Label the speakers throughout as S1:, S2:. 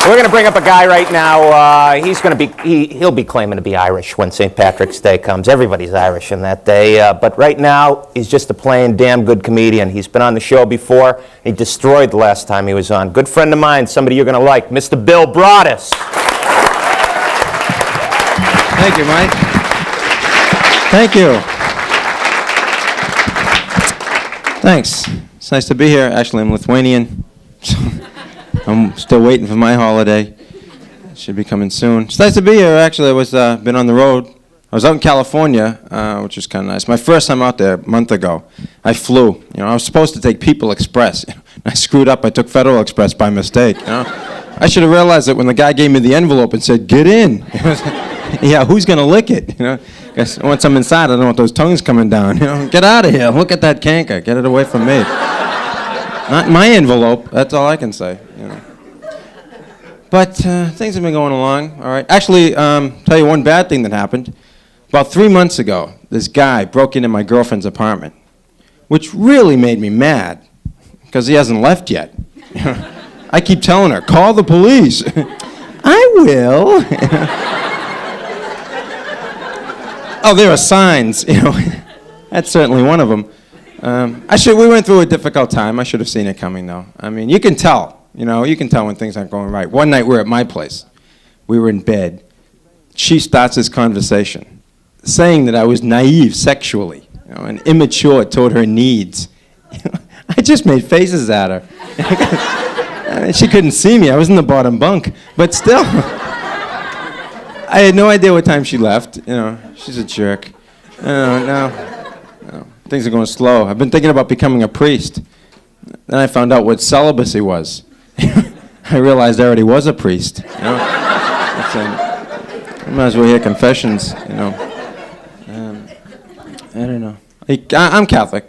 S1: We're going to bring up a guy right now. He'll be claiming to be Irish when St. Patrick's Day comes. Everybody's Irish on that day. But right now, he's just a plain damn good comedian. He's been on the show before. He destroyed the last time he was on. Good friend of mine, somebody you're going to like, Mr. Bill Braudis.
S2: Thank you, Mike. Thank you. Thanks. It's nice to be here. Actually, I'm Lithuanian. I'm still waiting for my holiday. It should be coming soon. It's nice to be here. Actually, I was been on the road. I was out in California, which was kind of nice. My first time out there a month ago. I flew. I was supposed to take People Express. I screwed up. I took Federal Express by mistake. I should have realized that when the guy gave me the envelope and said, "Get in." Yeah, who's gonna lick it? Guess once I'm inside, I don't want those tongues coming down. Get out of here. Look at that canker. Get it away from me. Not my envelope. That's all I can say. But things have been going along. All right. Actually, tell you one bad thing that happened. About 3 months ago, this guy broke into my girlfriend's apartment, which really made me mad because he hasn't left yet. I keep telling her, "Call the police." I will. Oh, there are signs. That's certainly one of them. We went through a difficult time. I should have seen it coming, though. I mean, you can tell. You can tell when things aren't going right. One night we were at my place. We were in bed. She starts this conversation, saying that I was naive sexually, and immature toward her needs. I just made faces at her. She couldn't see me. I was in the bottom bunk. But still, I had no idea what time she left. She's a jerk. No. Things are going slow. I've been thinking about becoming a priest. Then I found out what celibacy was. I realized I already was a priest. I might as well hear confessions. I don't know. I'm Catholic.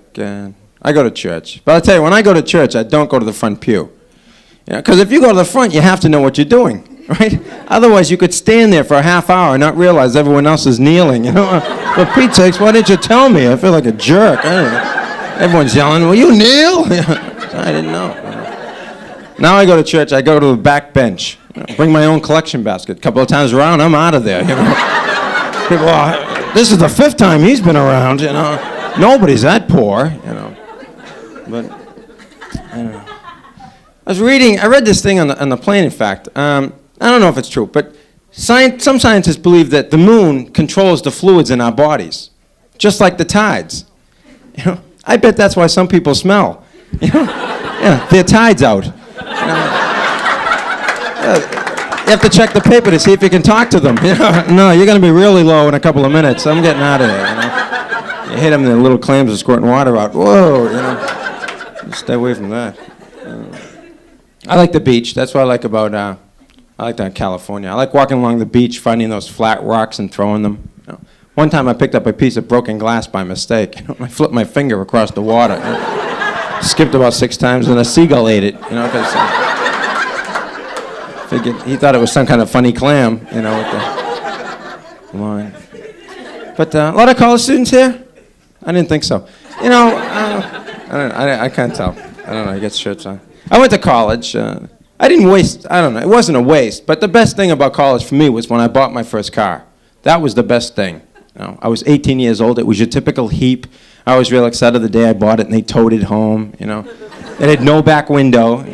S2: I go to church. But I'll tell you, when I go to church, I don't go to the front pew. Because if you go to the front, you have to know what you're doing, right? Otherwise, you could stand there for a half hour and not realize everyone else is kneeling. For Pete's sakes, why didn't you tell me? I feel like a jerk. I don't know. Everyone's yelling, "Will you kneel?" I didn't know. Now I go to church, I go to the back bench. Bring my own collection basket. A couple of times around, I'm out of there. People are, this is the 5th time he's been around. Nobody's that poor. But I don't know. I read this thing on the plane, in fact. I don't know if it's true, but some scientists believe that the moon controls the fluids in our bodies, just like the tides. I bet that's why some people smell. Their tide's out. You have to check the paper to see if you can talk to them. No, you're going to be really low in a couple of minutes. I'm getting out of there. You hit them, the little clams are squirting water out. Whoa, stay away from that. I like the beach. That's what I like about California. I like walking along the beach, finding those flat rocks and throwing them. One time I picked up a piece of broken glass by mistake. I flipped my finger across the water. Skipped about 6 times, and a seagull ate it. Because figured he thought it was some kind of funny clam. With the line. But a lot of college students here? I didn't think so. I can't tell. I don't know. He gets shirts on. I went to college. I didn't waste. I don't know. It wasn't a waste. But the best thing about college for me was when I bought my first car. That was the best thing. I was 18 years old. It was your typical heap. I was real excited the day I bought it, and they towed it home. It had no back window.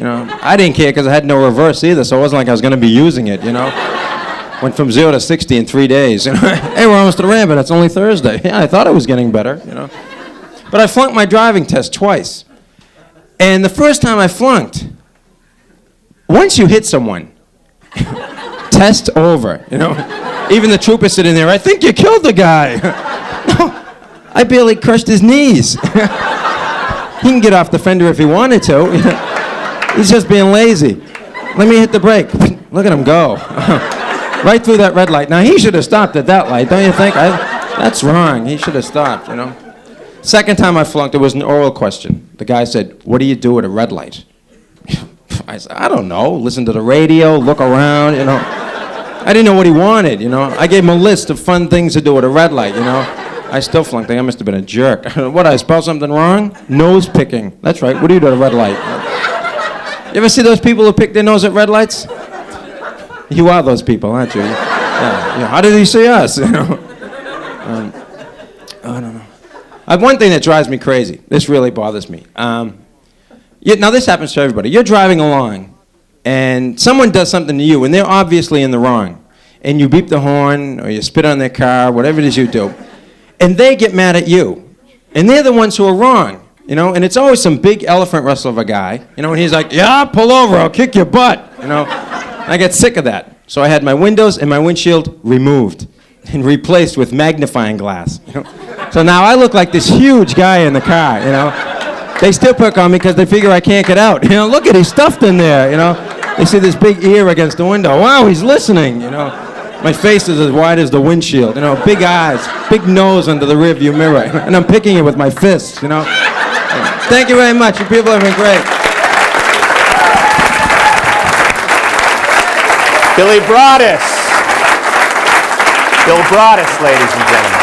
S2: I didn't care because I had no reverse either, so it wasn't like I was going to be using it. Went from 0 to 60 in 3 days. Hey, we're almost to the ramp, but it's only Thursday. Yeah, I thought it was getting better. But I flunked my driving test twice. And the first time I flunked, once you hit someone, test over. Even the trooper sitting there, "I think you killed the guy." No, I barely crushed his knees. He can get off the fender if he wanted to. He's just being lazy. Let me hit the brake. Look at him go. Right through that red light. Now, he should have stopped at that light, don't you think? That's wrong. He should have stopped, Second time I flunked, it was an oral question. The guy said, "What do you do at a red light?" I said, "I don't know. Listen to the radio, look around, I didn't know what he wanted, I gave him a list of fun things to do at a red light, I still flunked. I must have been a jerk. What, I spelled something wrong? Nose picking. That's right. What do you do at a red light? You ever see those people who pick their nose at red lights? You are those people, aren't you? Yeah. How did he see us? I don't know. One thing that drives me crazy. This really bothers me. Now this happens to everybody. You're driving along, and someone does something to you, and they're obviously in the wrong, and you beep the horn or you spit on their car, whatever it is you do, and they get mad at you, and they're the ones who are wrong. And it's always some big elephant rustle of a guy, and he's like, yeah, pull over, I'll kick your butt, I get sick of that. So I had my windows and my windshield removed and replaced with magnifying glass, So now I look like this huge guy in the car, They still pick on me because they figure I can't get out. Look at, he's stuffed in there, They see this big ear against the window. Wow, he's listening, My face is as wide as the windshield, big eyes, big nose under the rearview mirror, and I'm picking it with my fists, Thank you very much. You people have been great.
S1: Billy Braudis. Bill Braudis, ladies and gentlemen.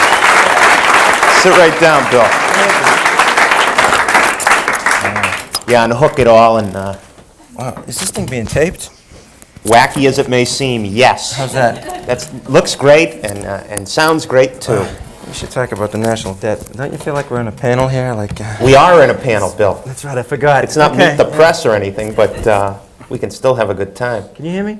S1: Sit right down, Bill. Yeah, unhook it all and...
S2: Wow, is this thing being taped?
S1: Wacky as it may seem, yes.
S2: How's that?
S1: That looks great and sounds great, too.
S2: We should talk about the national debt. Don't you feel like we're in a panel here?
S1: We are in a panel, Bill.
S2: That's right, I forgot.
S1: It's not Meet the Press or anything, but we can still have a good time.
S2: Can you hear me?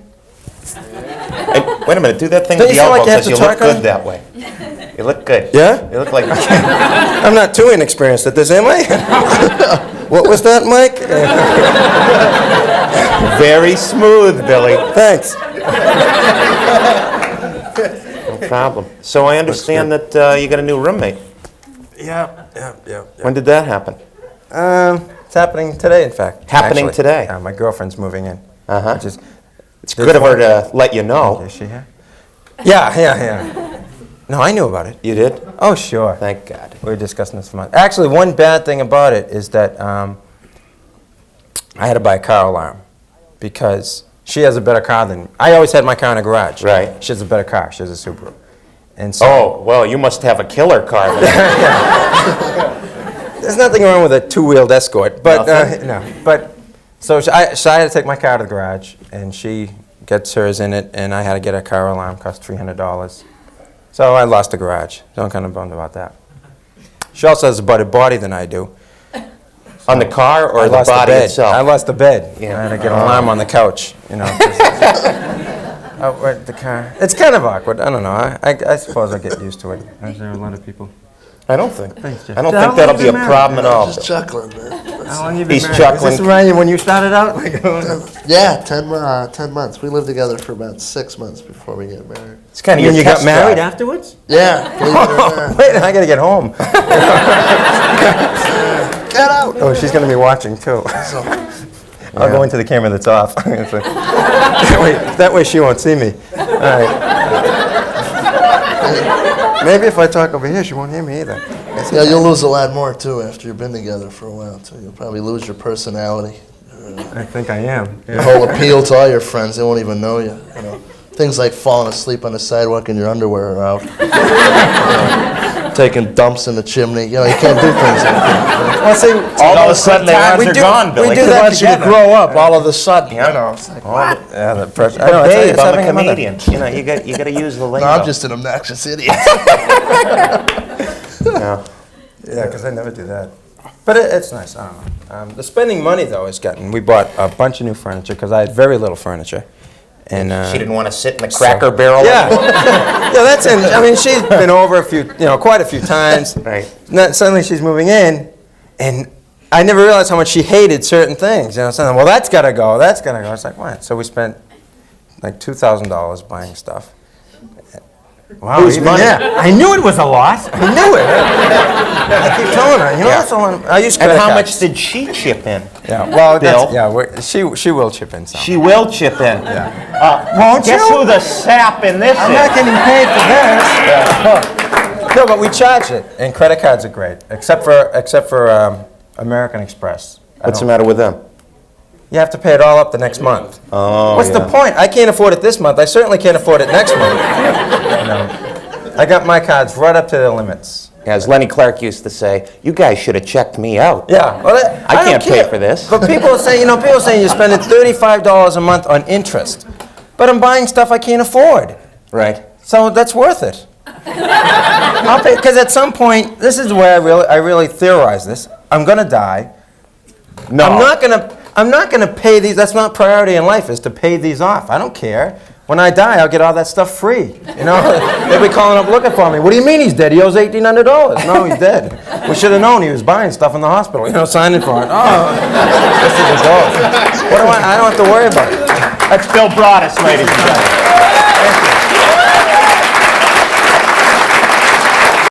S1: Hey, wait a minute, do that thing
S2: Don't
S1: with
S2: you
S1: the
S2: feel like
S1: elbow,
S2: you have
S1: because
S2: to
S1: you look
S2: talk on
S1: good
S2: it?
S1: that way. You look good.
S2: Yeah?
S1: You look like...
S2: I'm not too inexperienced at this, am I? What was that, Mike?
S1: Very smooth, Billy.
S2: Thanks.
S1: No problem. So I understand that you got a new roommate.
S2: Yeah.
S1: When did that happen?
S2: It's happening today, in fact.
S1: Happening
S2: actually.
S1: today?
S2: Yeah, my girlfriend's moving in.
S1: Uh-huh.
S2: Just,
S1: It's good of her to let you know.
S2: is she here? Yeah. No, I knew about it.
S1: You did?
S2: Oh, sure.
S1: Thank God.
S2: We were discussing this for months. Actually, one bad thing about it is that I had to buy a car alarm because she has a better car than me. I always had my car in a garage.
S1: Right.
S2: She has a better car. She has a Subaru. And so,
S1: Oh, well, you must have a killer car.
S2: there's nothing wrong with a two-wheeled Escort, but
S1: Nothing?
S2: no. But so I had to take my car to the garage, and she gets hers in it, and I had to get a car alarm. Cost $300. So I lost the garage. So I'm kind of bummed about that. She also has a better body than I do.
S1: On the car or
S2: I
S1: the
S2: lost
S1: body
S2: bed.
S1: itself?
S2: I lost the bed.
S1: Yeah.
S2: I had to get an alarm on the couch. Outright the car. It's kind of awkward. I don't know. I suppose I get used to it. Is there a lot of people?
S1: I don't think.
S2: Thanks, Jeff.
S1: I don't
S2: How
S1: think
S2: long
S1: that'll
S2: have
S1: be
S2: you
S1: a
S2: been
S1: problem at all.
S3: Just chuckling, man.
S2: How long have you been
S1: He's
S2: married?
S1: chuckling.
S2: Is this around you when you started out?
S3: Yeah, 10 months. We lived together for about 6 months before we get married.
S1: It's kind of
S2: And
S1: your
S2: you got
S1: test
S2: married
S1: drive.
S2: afterwards?
S3: Yeah, believe it or not.
S2: Wait, I gotta get home.
S3: Get out!
S2: Oh, she's gonna be watching too.
S3: So,
S2: I'll go into the camera that's off. that way she won't see me. All right. Maybe if I talk over here, she won't hear me either.
S3: yeah, you'll lose a lot more too after you've been together for a while too. You'll probably lose your personality.
S2: I think I am.
S3: Your whole appeal to all your friends, they won't even know you. Things like falling asleep on the sidewalk and your underwear are out. Taking dumps in the chimney. You can't do things like that.
S2: Well, see,
S1: All of a sudden, they want are gone, Billy.
S2: We do that
S3: Once you
S2: together.
S3: grow up, all of a sudden, it's like,
S2: Yeah, the pressure. I
S1: But
S2: know, it's
S1: babe, I'm
S2: having
S1: a
S2: mother.
S1: comedian. You got to use the lingo.
S3: no, I'm just an obnoxious idiot.
S1: No.
S2: Yeah, because I never do that. But it's nice. I don't know. The spending money though is getting. We bought a bunch of new furniture because I had very little furniture, and
S1: She didn't want to sit in the Cracker Barrel.
S2: yeah, yeah. That's in. I mean, she's been over quite a few times.
S1: Right.
S2: Suddenly she's moving in, and I never realized how much she hated certain things. So, well, that's gotta go. That's gotta go. It's like what? So we spent like $2,000 buying stuff. Wow,
S1: Whose money?
S2: Yeah, I knew it was a lot. I knew it. I keep telling her, that's the one. I use
S1: And
S2: credit
S1: how
S2: cards.
S1: much did she chip in?
S2: Yeah, well,
S1: Bill?
S2: she will chip in some.
S1: She will chip in.
S2: Yeah.
S1: Won't Guess who the sap in this
S2: I'm
S1: is?
S2: not getting paid for this. No, but we charge it, and credit cards are great, except for American Express.
S1: What's the matter with them?
S2: You have to pay it all up the next month.
S1: Oh,
S2: What's the point? I can't afford it this month. I certainly can't afford it next month. I got my cards right up to their limits.
S1: As Lenny Clark used to say, you guys should have checked me out.
S2: Yeah, well,
S1: I
S2: don't
S1: can't pay
S2: care.
S1: for this.
S2: But people are saying, you're spending $35 a month on interest. but I'm buying stuff I can't afford. Right. So that's worth it. I'll pay, because at some point, this is the way I really theorize this. I'm going to die.
S1: No.
S2: I'm not gonna pay these. That's not priority in life, is to pay these off. I don't care. When I die, I'll get all that stuff free. You know, they'll be calling up looking for me. What do you mean he's dead? He owes $1,800. No, he's dead. We should have known he was buying stuff in the hospital. You know, signing for it. Oh, this is the goal. What do I don't have to worry about it.
S1: That's Bill Braudis, ladies and gentlemen. Thank you.